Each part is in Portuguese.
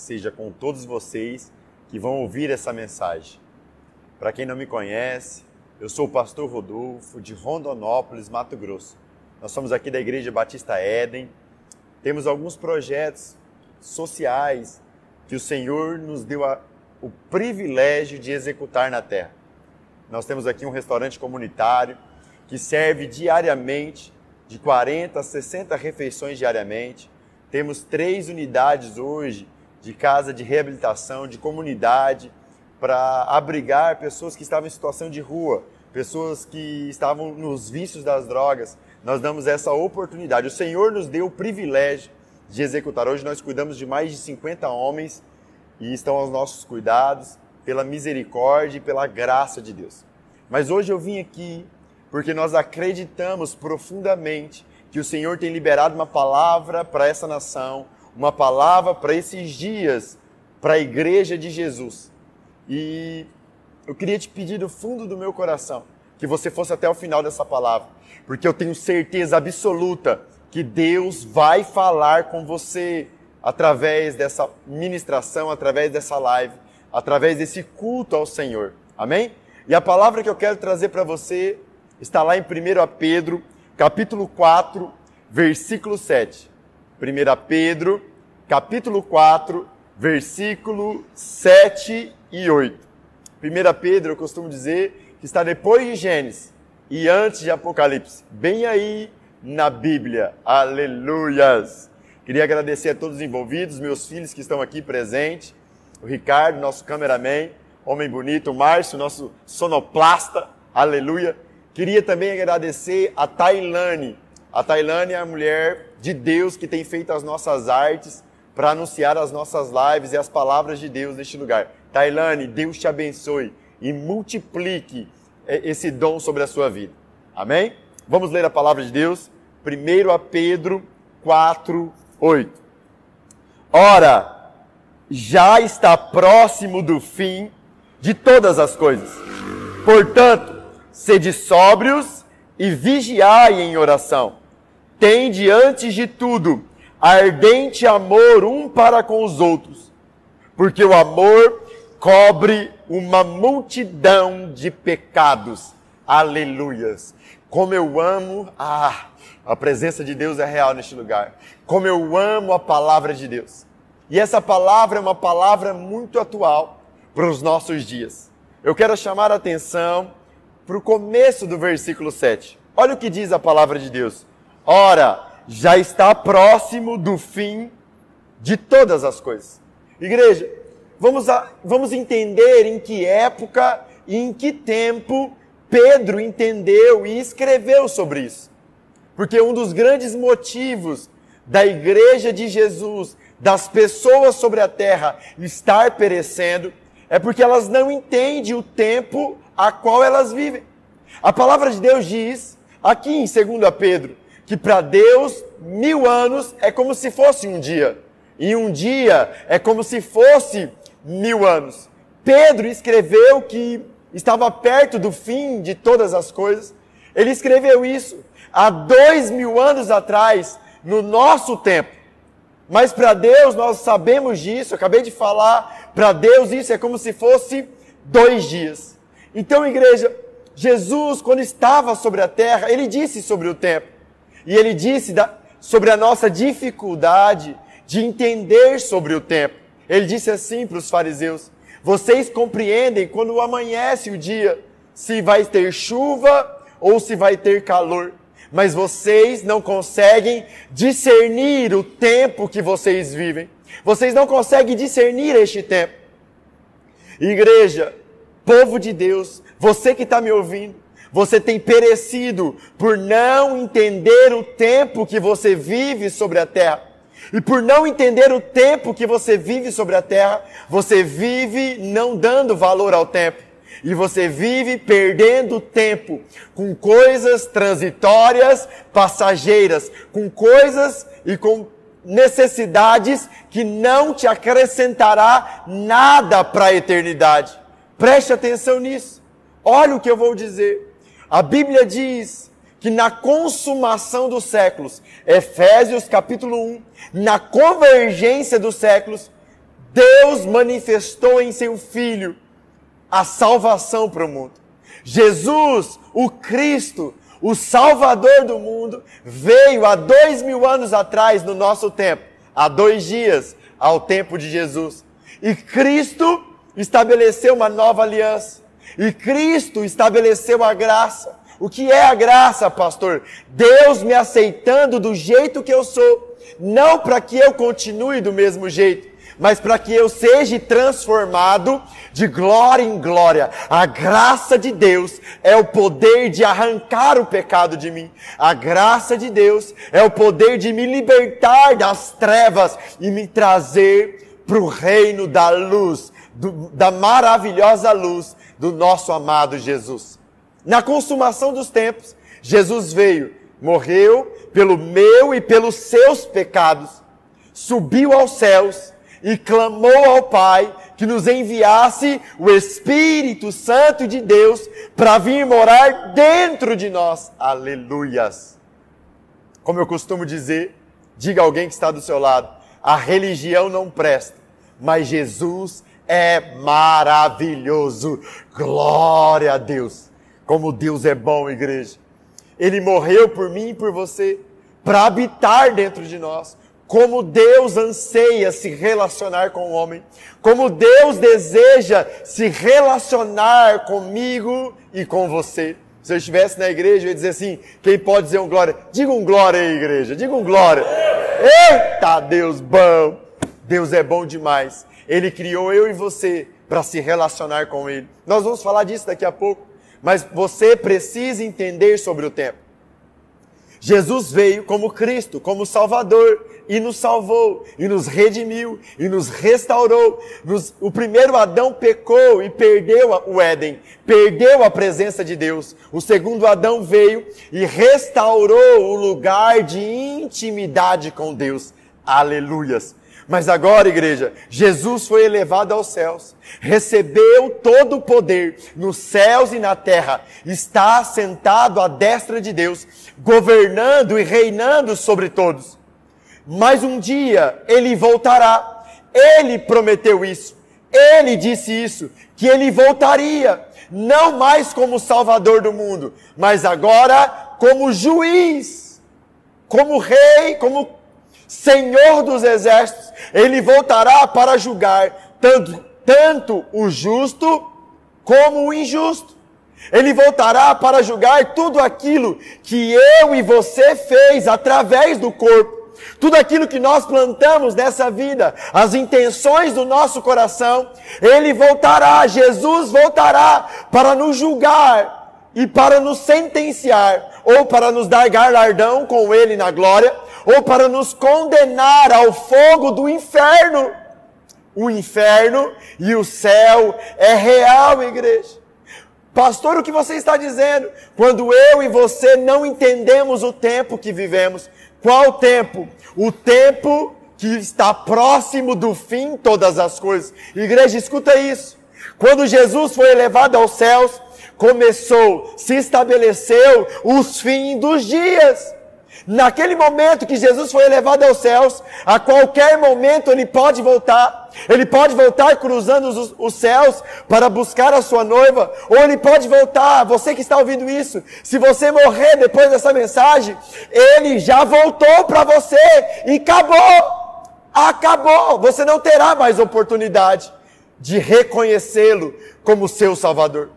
seja com todos vocês que vão ouvir essa mensagem. Para quem não me conhece, eu sou o pastor Rodolfo, de Rondonópolis, Mato Grosso. Nós somos aqui da Igreja Batista Éden. Temos alguns projetos sociais que o Senhor nos deu o privilégio de executar na terra. Nós temos aqui um restaurante comunitário que serve diariamente, de 40 a 60 refeições diariamente. Temos 3 unidades hoje de casa de reabilitação, de comunidade, para abrigar pessoas que estavam em situação de rua, pessoas que estavam nos vícios das drogas. Nós damos essa oportunidade. O Senhor nos deu o privilégio de executar. Hoje nós cuidamos de mais de 50 homens e estão aos nossos cuidados pela misericórdia e pela graça de Deus. Mas hoje eu vim aqui porque nós acreditamos profundamente que o Senhor tem liberado uma palavra para essa nação, uma palavra para esses dias, para a igreja de Jesus. E eu queria te pedir do fundo do meu coração que você fosse até o final dessa palavra, porque eu tenho certeza absoluta que Deus vai falar com você através dessa ministração, através dessa live, através desse culto ao Senhor. Amém? E a palavra que eu quero trazer para você está lá em 1 Pedro, capítulo 4, versículo 7. 1 Pedro, capítulo 4, versículo 7 e 8. 1 Pedro, eu costumo dizer, que está depois de Gênesis e antes de Apocalipse. Bem aí na Bíblia. Aleluias! Queria agradecer a todos os envolvidos, meus filhos que estão aqui presentes. O Ricardo, nosso cameraman, homem bonito. O Márcio, nosso sonoplasta. Aleluia! Queria também agradecer a Tailane. A Tailane é a mulher de Deus que tem feito as nossas artes para anunciar as nossas lives e as palavras de Deus neste lugar. Tailane, Deus te abençoe e multiplique esse dom sobre a sua vida. Amém? Vamos ler a palavra de Deus. 1 Pedro 4, 8. Ora, já está próximo do fim de todas as coisas. Portanto, sede sóbrios e vigiai em oração. Tende antes de tudo ardente amor um para com os outros, porque o amor cobre uma multidão de pecados. Aleluias! Como eu amo, a presença de Deus é real neste lugar. Como eu amo a palavra de Deus. E essa palavra é uma palavra muito atual para os nossos dias. Eu quero chamar a atenção para o começo do versículo 7. Olha o que diz a palavra de Deus. Ora, já está próximo do fim de todas as coisas. Igreja, vamos entender em que época e em que tempo Pedro entendeu e escreveu sobre isso. Porque um dos grandes motivos da igreja de Jesus, das pessoas sobre a terra estar perecendo, é porque elas não entendem o tempo a qual elas vivem. A palavra de Deus diz, aqui em 2 Pedro, que para Deus 1000 anos é como se fosse um dia. E um dia é como se fosse 1000 anos. Pedro escreveu que estava perto do fim de todas as coisas. Ele escreveu isso há 2000 anos atrás, no nosso tempo. Mas para Deus, nós sabemos disso, eu acabei de falar, para Deus isso é como se fosse 2 dias. Então, igreja, Jesus, quando estava sobre a terra, ele disse sobre o tempo. E ele disse sobre a nossa dificuldade de entender sobre o tempo. Ele disse assim para os fariseus: vocês compreendem quando amanhece o dia, se vai ter chuva ou se vai ter calor. Mas vocês não conseguem discernir o tempo que vocês vivem. Vocês não conseguem discernir este tempo. Igreja, povo de Deus, você que está me ouvindo, você tem perecido por não entender o tempo que você vive sobre a terra. E por não entender o tempo que você vive sobre a terra, você vive não dando valor ao tempo. E você vive perdendo tempo com coisas transitórias, passageiras, com coisas e com necessidades que não te acrescentará nada para a eternidade. Preste atenção nisso. Olha o que eu vou dizer. A Bíblia diz que na consumação dos séculos, Efésios capítulo 1, na convergência dos séculos, Deus manifestou em seu Filho a salvação para o mundo. Jesus, o Cristo, o Salvador do mundo, veio há 2000 anos atrás no nosso tempo, há 2 dias ao tempo de Jesus. E Cristo estabeleceu uma nova aliança. E Cristo estabeleceu a graça. O que é a graça, pastor? Deus me aceitando do jeito que eu sou. Não para que eu continue do mesmo jeito, mas para que eu seja transformado de glória em glória. A graça de Deus é o poder de arrancar o pecado de mim. A graça de Deus é o poder de me libertar das trevas e me trazer para o reino da luz, da maravilhosa luz do nosso amado Jesus. Na consumação dos tempos, Jesus veio, morreu pelo meu e pelos seus pecados, subiu aos céus e clamou ao Pai que nos enviasse o Espírito Santo de Deus para vir morar dentro de nós. Aleluias! Como eu costumo dizer, diga a alguém que está do seu lado, a religião não presta, mas Jesus é maravilhoso. Glória a Deus! Como Deus é bom, igreja. Ele morreu por mim e por você, para habitar dentro de nós. Como Deus anseia se relacionar com o homem. Como Deus deseja se relacionar comigo e com você. Se eu estivesse na igreja, eu ia dizer assim, quem pode dizer um glória? Diga um glória aí, igreja. Diga um glória. Eita, Deus bom. Deus é bom demais. Ele criou eu e você para se relacionar com Ele. Nós vamos falar disso daqui a pouco. Mas você precisa entender sobre o tempo. Jesus veio como Cristo, como Salvador, e nos salvou, e nos redimiu, e nos restaurou. O primeiro Adão pecou e perdeu o Éden, perdeu a presença de Deus. O segundo Adão veio e restaurou o lugar de intimidade com Deus. Aleluias! Mas agora, igreja, Jesus foi elevado aos céus, recebeu todo o poder nos céus e na terra, está sentado à destra de Deus, governando e reinando sobre todos. Mas um dia Ele voltará. Ele prometeu isso. Ele disse isso, que Ele voltaria, não mais como Salvador do mundo, mas agora como juiz, como rei, como Senhor dos exércitos. Ele voltará para julgar tanto o justo como o injusto. Ele voltará para julgar tudo aquilo que eu e você fez através do corpo. Tudo aquilo que nós plantamos nessa vida, as intenções do nosso coração. Ele voltará, Jesus voltará para nos julgar e para nos sentenciar, ou para nos dar galardão com Ele na glória, ou para nos condenar ao fogo do inferno. O inferno e o céu é real, igreja. Pastor, o que você está dizendo? Quando eu e você não entendemos o tempo que vivemos. Qual tempo? O tempo que está próximo do fim, todas as coisas. Igreja, escuta isso. Quando Jesus foi elevado aos céus, se estabeleceu os fins dos dias. Naquele momento que Jesus foi elevado aos céus, a qualquer momento Ele pode voltar. Ele pode voltar cruzando os céus para buscar a sua noiva. Ou Ele pode voltar, você que está ouvindo isso, se você morrer depois dessa mensagem, Ele já voltou para você e acabou. Acabou. Você não terá mais oportunidade de reconhecê-lo como seu Salvador.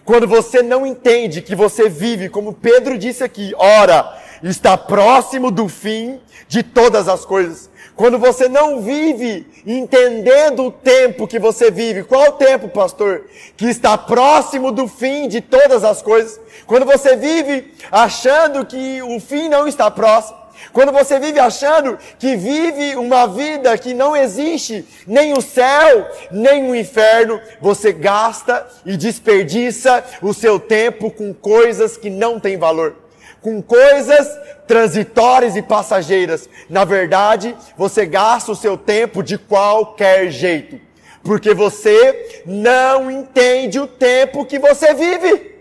Quando você não entende que você vive, como Pedro disse aqui, ora, está próximo do fim de todas as coisas. Quando você não vive entendendo o tempo que você vive. Qual o tempo, pastor? Que está próximo do fim de todas as coisas. Quando você vive achando que o fim não está próximo. Quando você vive achando que vive uma vida que não existe nem o céu, nem o inferno, você gasta e desperdiça o seu tempo com coisas que não têm valor. Com coisas transitórias e passageiras. Na verdade, você gasta o seu tempo de qualquer jeito. Porque você não entende o tempo que você vive.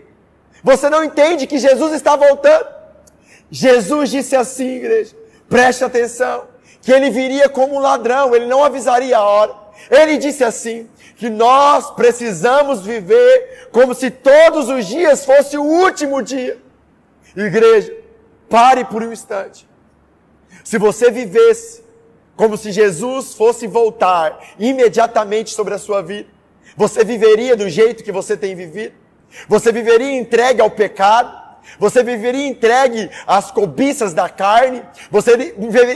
Você não entende que Jesus está voltando. Jesus disse assim, igreja, preste atenção, que ele viria como um ladrão, ele não avisaria a hora. Ele disse assim, que nós precisamos viver como se todos os dias fosse o último dia. Igreja, pare por um instante. Se você vivesse como se Jesus fosse voltar imediatamente sobre a sua vida, você viveria do jeito que você tem vivido? Você viveria entregue ao pecado? Você viveria entregue às cobiças da carne? Você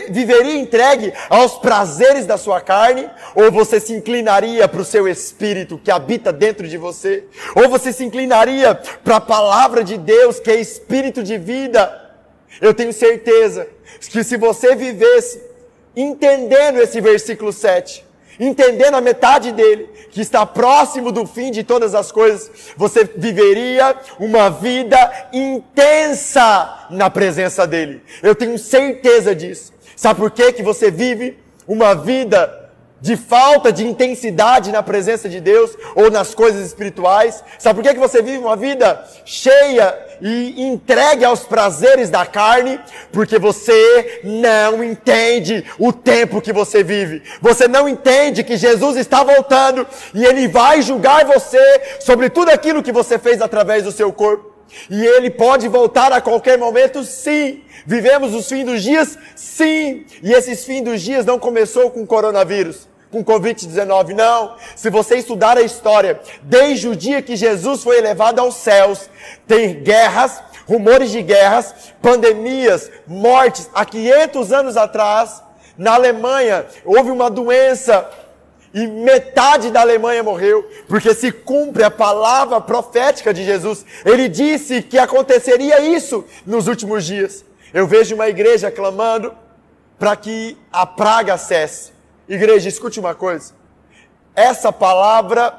viveria entregue aos prazeres da sua carne? Ou você se inclinaria para o seu espírito que habita dentro de você? Ou você se inclinaria para a palavra de Deus que é espírito de vida? Eu tenho certeza que se você vivesse entendendo esse versículo 7, entendendo a metade dele, que está próximo do fim de todas as coisas, você viveria uma vida intensa na presença dele. Eu tenho certeza disso. Sabe por quê que você vive uma vida de falta de intensidade na presença de Deus ou nas coisas espirituais? Sabe por quê que você vive uma vida cheia e entregue aos prazeres da carne? Porque você não entende o tempo que você vive. Você não entende que Jesus está voltando e Ele vai julgar você sobre tudo aquilo que você fez através do seu corpo. E Ele pode voltar a qualquer momento, sim. Vivemos os fins dos dias, sim. E esses fins dos dias não começou com o coronavírus, com Covid-19, não. Se você estudar a história, desde o dia que Jesus foi elevado aos céus, tem guerras, rumores de guerras, pandemias, mortes. Há 500 anos atrás, na Alemanha, houve uma doença e metade da Alemanha morreu, porque se cumpre a palavra profética de Jesus. Ele disse que aconteceria isso nos últimos dias. Eu vejo uma igreja clamando para que a praga cesse. Igreja, escute uma coisa. Essa palavra,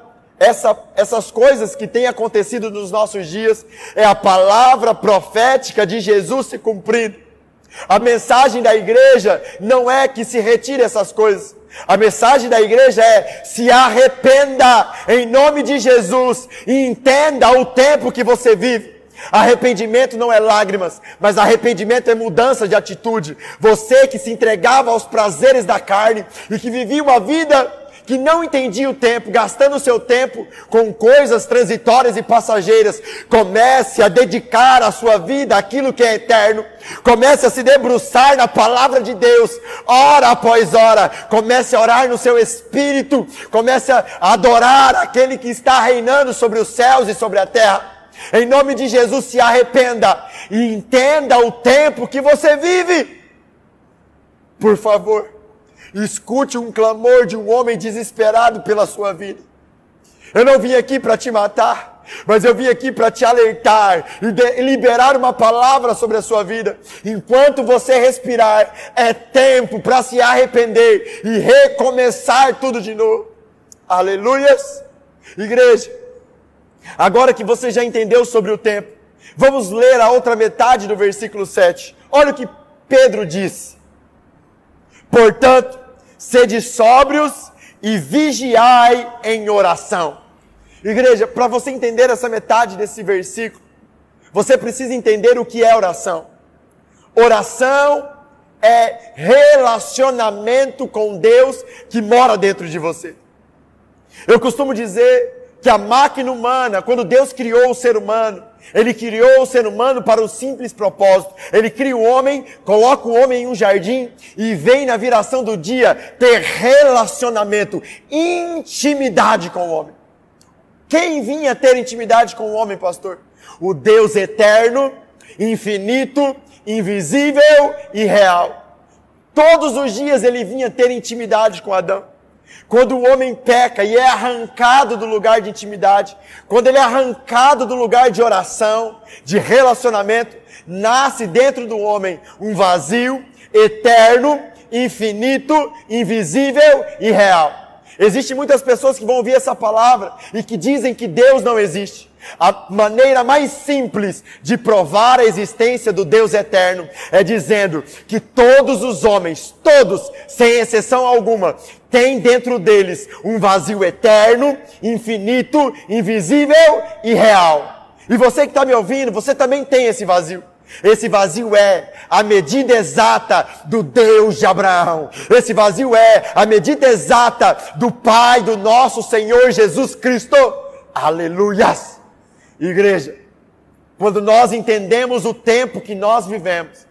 essas coisas que têm acontecido nos nossos dias, é a palavra profética de Jesus se cumprindo. A mensagem da igreja não é que se retire essas coisas. A mensagem da igreja é: se arrependa em nome de Jesus e entenda o tempo que você vive. Arrependimento não é lágrimas, mas arrependimento é mudança de atitude. Você que se entregava aos prazeres da carne e que vivia uma vida que não entendia o tempo, gastando o seu tempo com coisas transitórias e passageiras, comece a dedicar a sua vida àquilo que é eterno. Comece a se debruçar na palavra de Deus, hora após hora. Comece a orar no seu espírito. Comece a adorar aquele que está reinando sobre os céus e sobre a terra. Em nome de Jesus, se arrependa e entenda o tempo que você vive. Por favor, escute um clamor de um homem desesperado pela sua vida. Eu não vim aqui para te matar, mas eu vim aqui para te alertar e liberar uma palavra sobre a sua vida. Enquanto você respirar, é tempo para se arrepender e recomeçar tudo de novo. Aleluias! Igreja, agora que você já entendeu sobre o tempo, vamos ler a outra metade do versículo 7. Olha o que Pedro diz. Portanto, sede sóbrios e vigiai em oração. Igreja, para você entender essa metade desse versículo, você precisa entender o que é oração. Oração é relacionamento com Deus que mora dentro de você. Eu costumo dizer que a máquina humana, quando Deus criou o ser humano, Ele criou o ser humano para um simples propósito. Ele cria o homem, coloca o homem em um jardim e vem na viração do dia ter relacionamento, intimidade com o homem. Quem vinha ter intimidade com o homem, pastor? O Deus eterno, infinito, invisível e real. Todos os dias Ele vinha ter intimidade com Adão. Quando o homem peca e é arrancado do lugar de intimidade, quando ele é arrancado do lugar de oração, de relacionamento, nasce dentro do homem um vazio eterno, infinito, invisível e real. Existem muitas pessoas que vão ouvir essa palavra e que dizem que Deus não existe. A maneira mais simples de provar a existência do Deus eterno é dizendo que todos os homens, todos, sem exceção alguma, têm dentro deles um vazio eterno, infinito, invisível e real. E você que está me ouvindo, você também tem esse vazio. Esse vazio é a medida exata do Deus de Abraão. Esse vazio é a medida exata do Pai do nosso Senhor Jesus Cristo. Aleluias! Igreja, quando nós entendemos o tempo que nós vivemos,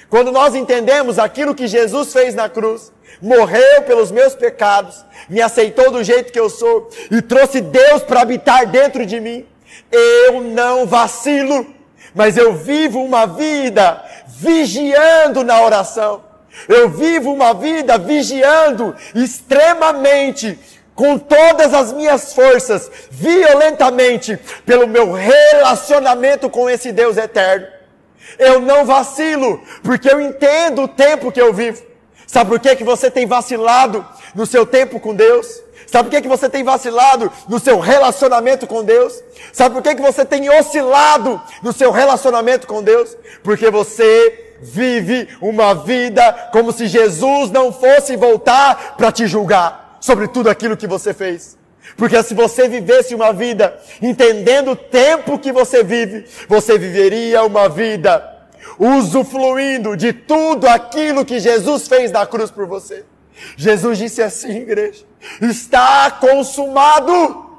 quando nós entendemos aquilo que Jesus fez na cruz, morreu pelos meus pecados, me aceitou do jeito que eu sou e trouxe Deus para habitar dentro de mim, eu não vacilo, mas eu vivo uma vida vigiando na oração. Eu vivo uma vida vigiando extremamente, com todas as minhas forças, violentamente, pelo meu relacionamento com esse Deus eterno. Eu não vacilo, porque eu entendo o tempo que eu vivo. Sabe por que você tem vacilado no seu tempo com Deus? Sabe por que você tem vacilado no seu relacionamento com Deus? Sabe por que você tem oscilado no seu relacionamento com Deus? Porque você vive uma vida como se Jesus não fosse voltar para te julgar sobre tudo aquilo que você fez. Porque se você vivesse uma vida entendendo o tempo que você vive, você viveria uma vida usufruindo de tudo aquilo que Jesus fez na cruz por você. Jesus disse assim, igreja: está consumado.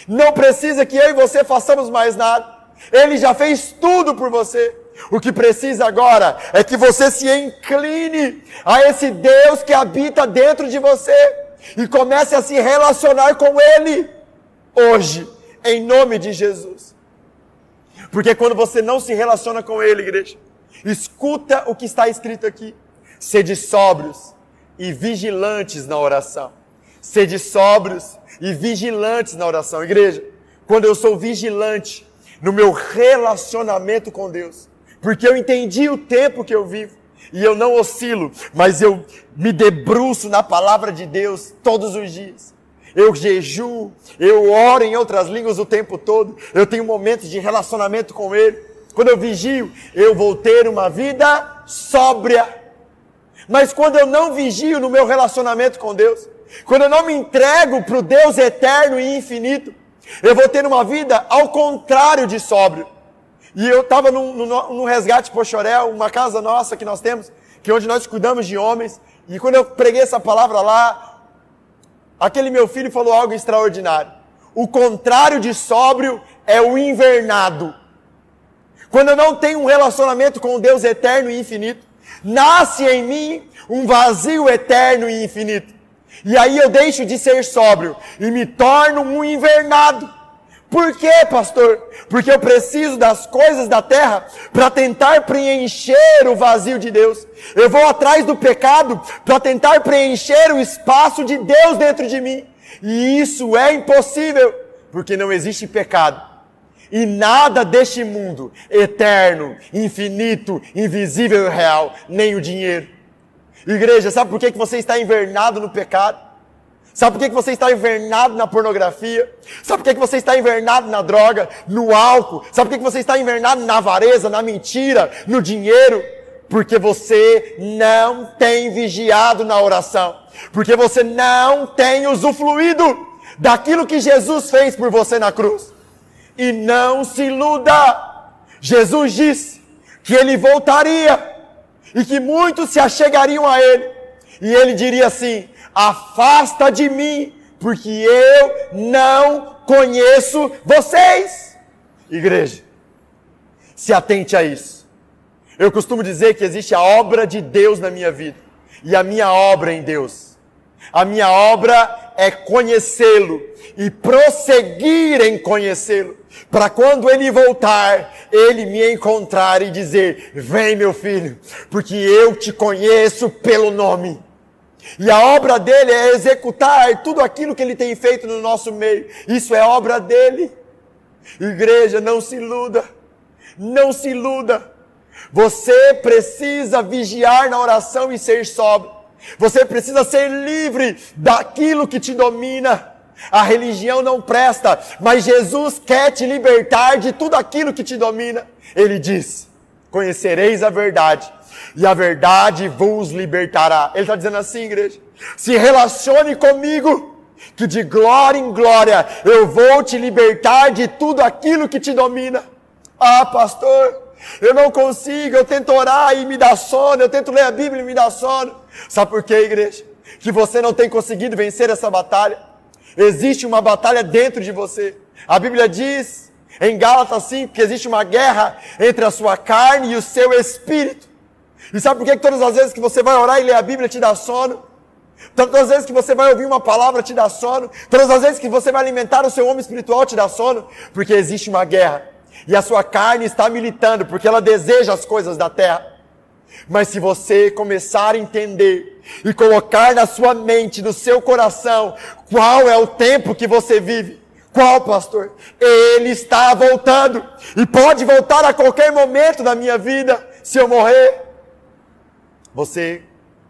Não precisa que eu e você façamos mais nada. Ele já fez tudo por você. O que precisa agora é que você se incline a esse Deus que habita dentro de você e comece a se relacionar com Ele hoje, em nome de Jesus. Porque quando você não se relaciona com Ele, igreja, escuta o que está escrito aqui: sede sóbrios e vigilantes na oração. Sede sóbrios e vigilantes na oração. Igreja, quando eu sou vigilante no meu relacionamento com Deus, porque eu entendi o tempo que eu vivo, e eu não oscilo, mas eu me debruço na palavra de Deus todos os dias. Eu jejuo, eu oro em outras línguas o tempo todo, eu tenho momentos de relacionamento com Ele. Quando eu vigio, eu vou ter uma vida sóbria. Mas quando eu não vigio no meu relacionamento com Deus, quando eu não me entrego para o Deus eterno e infinito, eu vou ter uma vida ao contrário de sóbrio. E eu estava no Resgate Pochorel, uma casa nossa que nós temos, que é onde nós cuidamos de homens, e quando eu preguei essa palavra lá, aquele meu filho falou algo extraordinário. O contrário de sóbrio é o invernado. Quando eu não tenho um relacionamento com o Deus eterno e infinito, nasce em mim um vazio eterno e infinito. E aí eu deixo de ser sóbrio e me torno um invernado. Por quê, pastor? Porque eu preciso das coisas da terra para tentar preencher o vazio de Deus. Eu vou atrás do pecado para tentar preencher o espaço de Deus dentro de mim. E isso é impossível, porque não existe pecado. E nada deste mundo eterno, infinito, invisível e real, nem o dinheiro. Igreja, sabe por que você está invernado no pecado? Sabe por que você está invernado na pornografia? Sabe por que você está invernado na droga, no álcool? Sabe por que você está invernado na avareza, na mentira, no dinheiro? Porque você não tem vigiado na oração. Porque você não tem usufruído daquilo que Jesus fez por você na cruz. E não se iluda. Jesus disse que Ele voltaria e que muitos se achegariam a Ele. E Ele diria assim: afasta de mim, porque eu não conheço vocês. Igreja, se atente a isso. Eu costumo dizer que existe a obra de Deus na minha vida, e a minha obra em Deus. A minha obra é conhecê-lo e prosseguir em conhecê-lo, para quando Ele voltar, Ele me encontrar e dizer: vem, meu filho, porque eu te conheço pelo nome. E a obra dele é executar tudo aquilo que Ele tem feito no nosso meio. Isso é obra dele. Igreja, não se iluda. Não se iluda. Você precisa vigiar na oração e ser sóbrio. Você precisa ser livre daquilo que te domina. A religião não presta, mas Jesus quer te libertar de tudo aquilo que te domina. Ele diz: conhecereis a verdade, e a verdade vos libertará. Ele está dizendo assim, igreja: se relacione comigo, que de glória em glória eu vou te libertar de tudo aquilo que te domina. Ah, pastor, Eu não consigo, eu tento orar e me dá sono, eu tento ler a Bíblia e me dá sono. Sabe por quê, igreja? Que você não tem conseguido vencer essa batalha. Existe uma batalha dentro de você. A Bíblia diz, em Gálatas 5, que existe uma guerra entre a sua carne e o seu espírito. E sabe por quê que todas as vezes que você vai orar e ler a Bíblia te dá sono? Todas as vezes que você vai ouvir uma palavra te dá sono? Todas as vezes que você vai alimentar o seu homem espiritual te dá sono? Porque existe uma guerra. E a sua carne está militando, porque ela deseja as coisas da terra. Mas se você começar a entender e colocar na sua mente, no seu coração, qual é o tempo que você vive? Qual, pastor? Ele está voltando. E pode voltar a qualquer momento da minha vida. Se eu morrer, você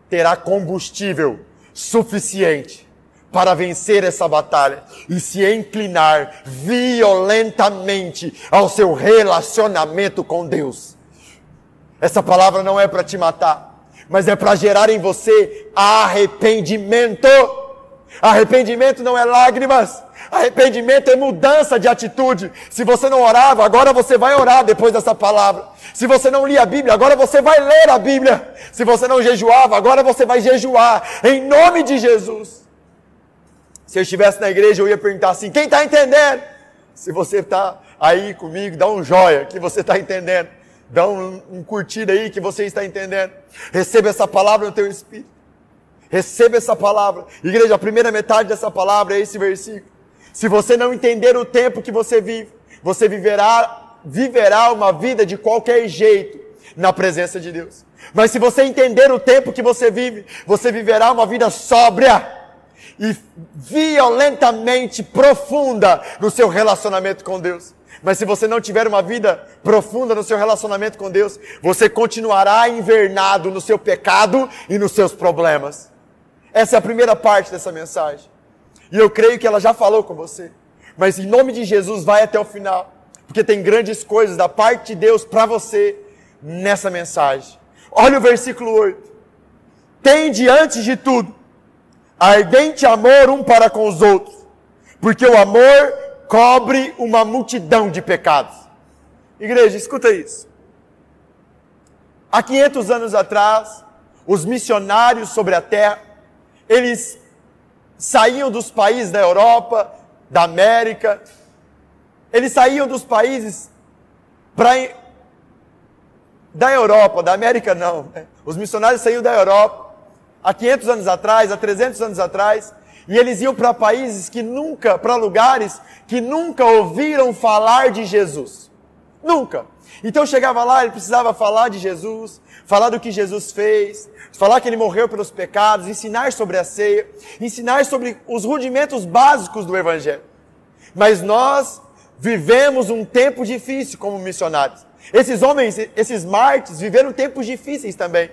terá combustível suficiente para vencer essa batalha e se inclinar violentamente ao seu relacionamento com Deus. Essa palavra não é para te matar, mas é para gerar em você arrependimento. Arrependimento não é lágrimas. Arrependimento é mudança de atitude. Se você não orava, agora você vai orar depois dessa palavra. Se você não lia a Bíblia, agora você vai ler a Bíblia. Se você não jejuava, agora você vai jejuar. Em nome de Jesus. Se eu estivesse na igreja, eu ia perguntar assim, quem está entendendo? Se você está aí comigo, dá um joia que você está entendendo. Dá um curtir aí que você está entendendo. Receba essa palavra no teu espírito. Receba essa palavra. Igreja, a primeira metade dessa palavra é esse versículo. Se você não entender o tempo que você vive, você viverá uma vida de qualquer jeito na presença de Deus. Mas se você entender o tempo que você vive, você viverá uma vida sóbria e violentamente profunda no seu relacionamento com Deus. Mas se você não tiver uma vida profunda no seu relacionamento com Deus, você continuará invernado no seu pecado e nos seus problemas. Essa é a primeira parte dessa mensagem. E eu creio que ela já falou com você. Mas em nome de Jesus, vai até o final. Porque tem grandes coisas da parte de Deus para você nessa mensagem. Olha o versículo 8. Tende antes de tudo ardente amor um para com os outros, porque o amor cobre uma multidão de pecados. Igreja, escuta isso. Há 500 anos atrás, os missionários sobre a terra, eles saíam dos países da Europa, da América, eles saíam dos países da Europa, da América não, né? Os missionários saíam da Europa, há 500 anos atrás, há 300 anos atrás, e eles iam para países para lugares que nunca ouviram falar de Jesus. Nunca. Então chegava lá, ele precisava falar de Jesus, falar do que Jesus fez, falar que ele morreu pelos pecados, ensinar sobre a ceia, ensinar sobre os rudimentos básicos do Evangelho. Mas nós vivemos um tempo difícil como missionários. Esses homens, esses mártires, viveram tempos difíceis também.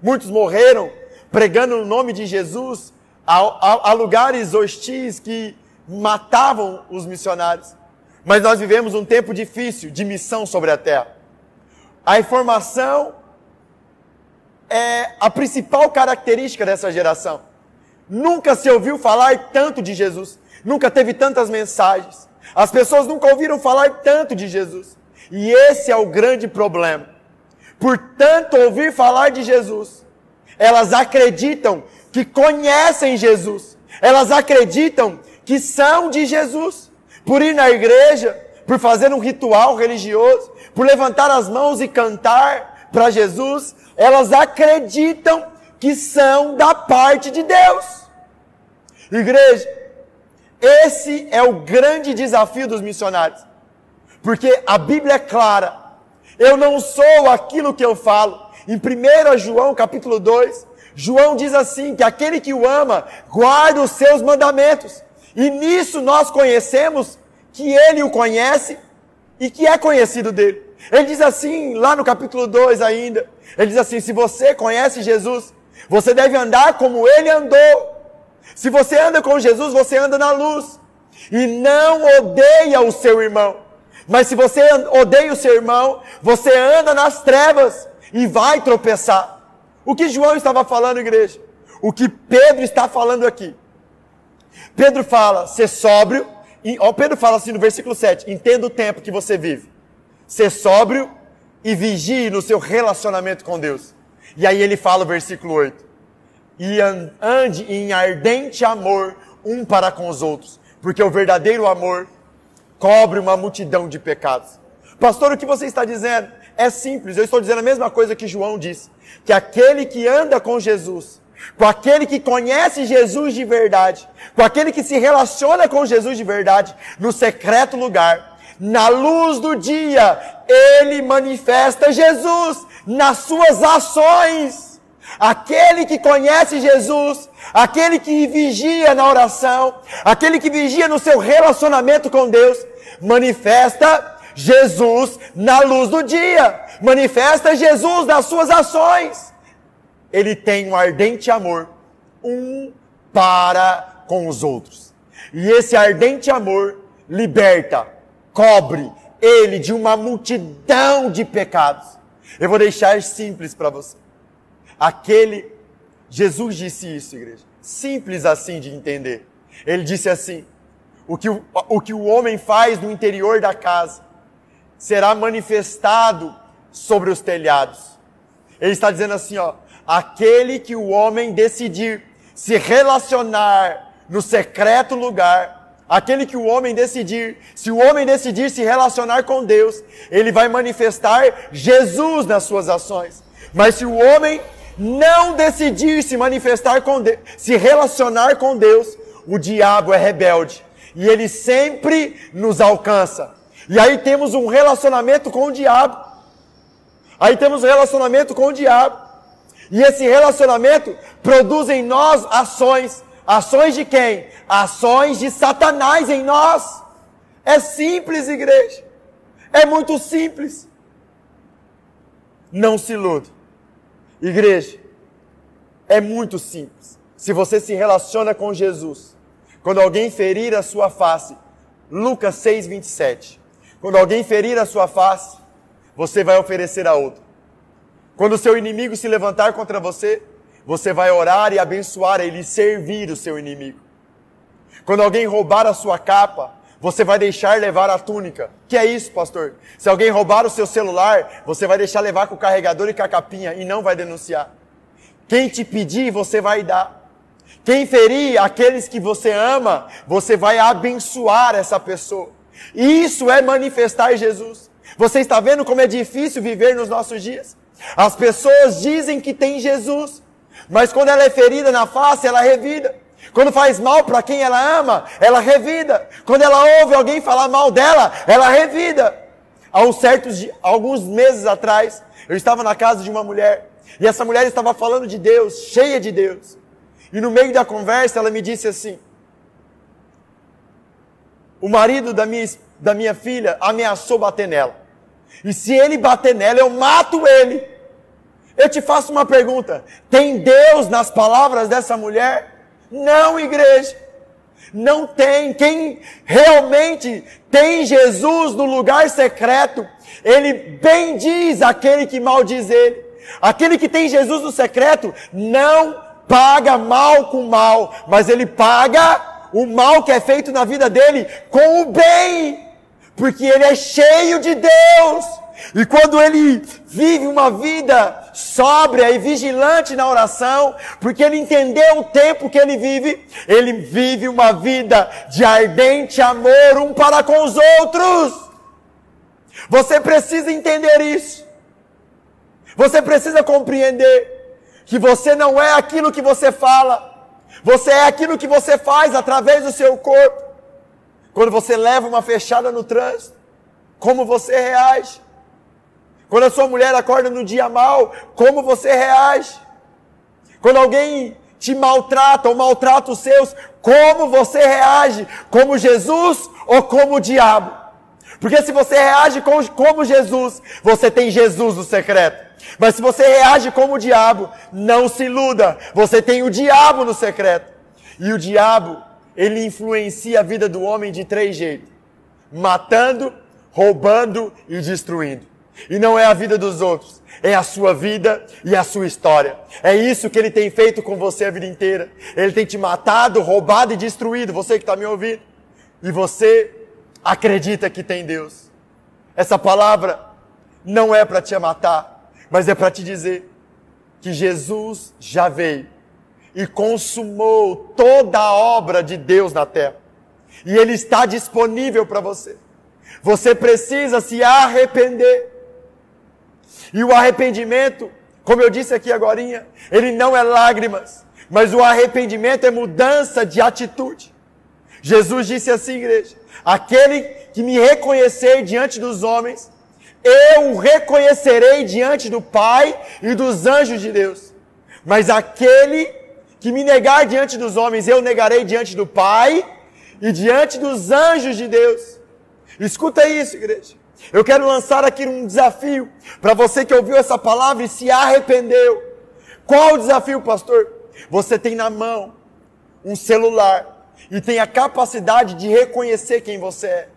Muitos morreram pregando no nome de Jesus a lugares hostis que matavam os missionários. Mas nós vivemos um tempo difícil de missão sobre a terra. A informação é a principal característica dessa geração. Nunca se ouviu falar tanto de Jesus. Nunca teve tantas mensagens. As pessoas nunca ouviram falar tanto de Jesus. E esse é o grande problema. Por tanto ouvir falar de Jesus, elas acreditam que conhecem Jesus. Elas acreditam que são de Jesus. Por ir na igreja, por fazer um ritual religioso, por levantar as mãos e cantar para Jesus, elas acreditam que são da parte de Deus. Igreja, esse é o grande desafio dos missionários. Porque a Bíblia é clara. Eu não sou aquilo que eu falo. Em 1 João capítulo 2, João diz assim, que aquele que o ama, guarda os seus mandamentos. E nisso nós conhecemos que ele o conhece e que é conhecido dele. Ele diz assim, lá no capítulo 2 ainda, ele diz assim, se você conhece Jesus, você deve andar como ele andou. Se você anda com Jesus, você anda na luz. E não odeia o seu irmão. Mas se você odeia o seu irmão, você anda nas trevas e vai tropeçar. O que João estava falando, igreja? O que Pedro está falando aqui. Pedro fala, ser sóbrio. Pedro fala assim no versículo 7, entenda o tempo que você vive. Ser sóbrio, e vigie no seu relacionamento com Deus. E aí ele fala o versículo 8. E ande em ardente amor um para com os outros, porque o verdadeiro amor cobre uma multidão de pecados. Pastor, o que você está dizendo? É simples, eu estou dizendo a mesma coisa que João disse, que aquele que anda com Jesus, com aquele que conhece Jesus de verdade, com aquele que se relaciona com Jesus de verdade, no secreto lugar, na luz do dia, ele manifesta Jesus nas suas ações. Aquele que conhece Jesus, aquele que vigia na oração, aquele que vigia no seu relacionamento com Deus, manifesta Jesus na luz do dia, manifesta Jesus nas suas ações. Ele tem um ardente amor, um para com os outros. E esse ardente amor liberta, cobre ele de uma multidão de pecados. Eu vou deixar simples para você. Jesus disse isso, igreja. Simples assim de entender. Ele disse assim, o que o homem faz no interior da casa será manifestado sobre os telhados. Ele está dizendo assim, aquele que o homem decidir se relacionar no secreto lugar, aquele que o homem decidir, se o homem decidir se relacionar com Deus, ele vai manifestar Jesus nas suas ações. Mas se o homem não decidir se manifestar com Deus, se relacionar com Deus, o diabo é rebelde. E ele sempre nos alcança. E aí temos um relacionamento com o diabo. E esse relacionamento produz em nós ações. Ações de quem? Ações de Satanás em nós. É simples, igreja. É muito simples. Não se iluda. Igreja, é muito simples. Se você se relaciona com Jesus, quando alguém ferir a sua face, Lucas 6:27, quando alguém ferir a sua face, você vai oferecer a outro. Quando o seu inimigo se levantar contra você, você vai orar e abençoar ele e servir o seu inimigo. Quando alguém roubar a sua capa, você vai deixar levar a túnica. Que é isso, pastor? Se alguém roubar o seu celular, você vai deixar levar com o carregador e com a capinha e não vai denunciar. Quem te pedir, você vai dar. Quem ferir aqueles que você ama, você vai abençoar essa pessoa. Isso é manifestar Jesus. Você está vendo como é difícil viver nos nossos dias? As pessoas dizem que tem Jesus, mas quando ela é ferida na face, ela revida. Quando faz mal para quem ela ama, ela revida. Quando ela ouve alguém falar mal dela, ela revida. Alguns meses atrás, eu estava na casa de uma mulher, e essa mulher estava falando de Deus, cheia de Deus. E no meio da conversa, ela me disse assim, o marido da minha filha ameaçou bater nela. E se ele bater nela, eu mato ele. Eu te faço uma pergunta, tem Deus nas palavras dessa mulher? Não, igreja, não tem. Quem realmente tem Jesus no lugar secreto, ele bendiz aquele que maldiz ele. Aquele que tem Jesus no secreto não paga mal com mal, mas ele paga o mal que é feito na vida dele com o bem, porque ele é cheio de Deus. E quando ele vive uma vida sóbria e vigilante na oração, porque ele entendeu o tempo que ele vive uma vida de ardente amor um para com os outros. Você precisa entender isso. Você precisa compreender que você não é aquilo que você fala. Você é aquilo que você faz através do seu corpo. Quando você leva uma fechada no trânsito, como você reage? Quando a sua mulher acorda no dia mal, como você reage? Quando alguém te maltrata ou maltrata os seus, como você reage? Como Jesus ou como o diabo? Porque se você reage como Jesus, você tem Jesus no secreto. Mas se você reage como o diabo, não se iluda, você tem o diabo no secreto. E o diabo, ele influencia a vida do homem de 3 jeitos: matando, roubando e destruindo. E não é a vida dos outros, é a sua vida e a sua história. É isso que ele tem feito com você a vida inteira. Ele tem te matado, roubado e destruído, você que está me ouvindo. E você acredita que tem Deus. Essa palavra não é para te matar, mas é para te dizer que Jesus já veio e consumou toda a obra de Deus na terra. E Ele está disponível para você. Você precisa se arrepender. E o arrependimento, como eu disse aqui agorinha, ele não é lágrimas, mas o arrependimento é mudança de atitude. Jesus disse assim, igreja: aquele que me reconhecer diante dos homens, eu o reconhecerei diante do Pai e dos anjos de Deus. Mas aquele que me negar diante dos homens, eu negarei diante do Pai e diante dos anjos de Deus. Escuta isso, igreja. Eu quero lançar aqui um desafio para você que ouviu essa palavra e se arrependeu. Qual o desafio, pastor? Você tem na mão um celular e tem a capacidade de reconhecer quem você é.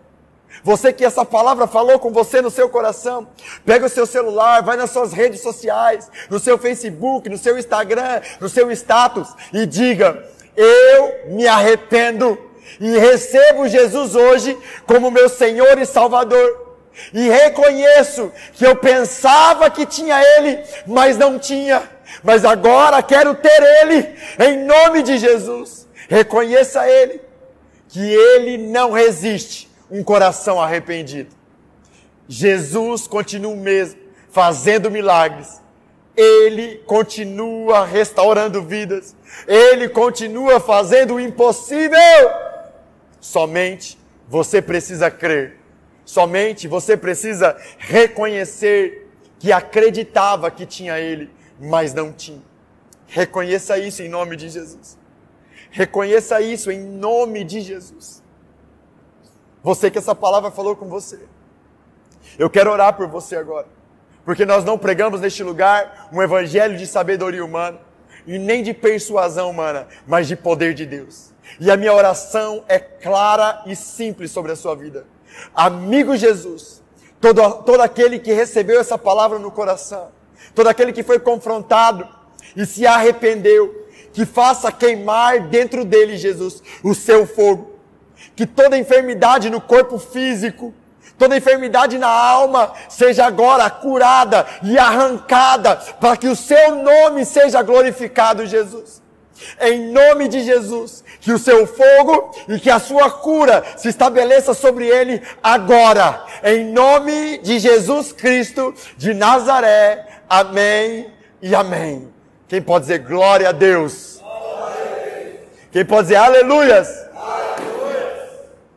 Você que essa palavra falou com você no seu coração, pega o seu celular, vai nas suas redes sociais, no seu Facebook, no seu Instagram, no seu status e diga: eu me arrependo e recebo Jesus hoje como meu Senhor e Salvador. E reconheço que eu pensava que tinha Ele, mas não tinha. Mas agora quero ter Ele, em nome de Jesus. Reconheça Ele, que Ele não resiste um coração arrependido. Jesus continua o mesmo, fazendo milagres. Ele continua restaurando vidas. Ele continua fazendo o impossível. Somente você precisa crer. Somente você precisa reconhecer que acreditava que tinha Ele, mas não tinha. Reconheça isso em nome de Jesus. Reconheça isso em nome de Jesus. Você que essa palavra falou com você. Eu quero orar por você agora. Porque nós não pregamos neste lugar um evangelho de sabedoria humana e nem de persuasão humana, mas de poder de Deus. E a minha oração é clara e simples sobre a sua vida. Amigo Jesus, todo aquele que recebeu essa palavra no coração, todo aquele que foi confrontado e se arrependeu, que faça queimar dentro dele, Jesus, o seu fogo. Que toda enfermidade no corpo físico, toda enfermidade na alma seja agora curada e arrancada, para que o seu nome seja glorificado, Jesus. Em nome de Jesus, que o seu fogo e que a sua cura se estabeleça sobre ele agora. Em nome de Jesus Cristo de Nazaré. Amém e amém. Quem pode dizer glória a Deus? Quem pode dizer aleluias?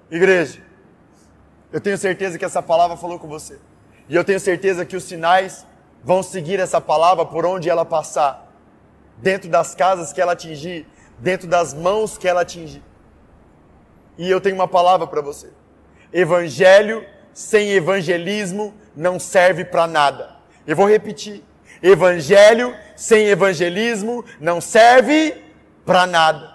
Igreja, eu tenho certeza que essa palavra falou com você. E eu tenho certeza que os sinais vão seguir essa palavra por onde ela passar. Dentro das casas que ela atingir, dentro das mãos que ela atingir. E eu tenho uma palavra para você. Evangelho sem evangelismo não serve para nada. Eu vou repetir. Evangelho sem evangelismo não serve para nada.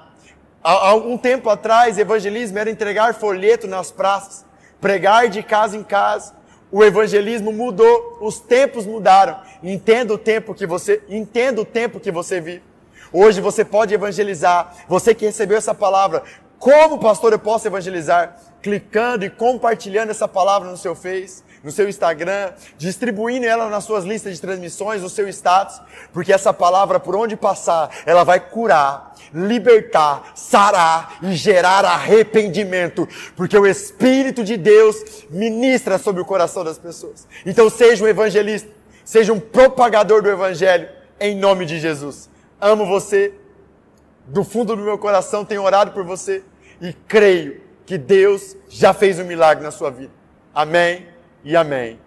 Há um tempo atrás, evangelismo era entregar folheto nas praças, pregar de casa em casa. O evangelismo mudou, os tempos mudaram. Entenda o tempo que você vive. Hoje você pode evangelizar. Você que recebeu essa palavra, como pastor eu posso evangelizar? Clicando e compartilhando essa palavra no seu Face, no seu Instagram, distribuindo ela nas suas listas de transmissões, no seu status, porque essa palavra, por onde passar, ela vai curar, libertar, sarar e gerar arrependimento, porque o Espírito de Deus ministra sobre o coração das pessoas. Então seja um evangelista, seja um propagador do Evangelho, em nome de Jesus. Amo você, do fundo do meu coração tenho orado por você e creio que Deus já fez um milagre na sua vida. Amém e amém.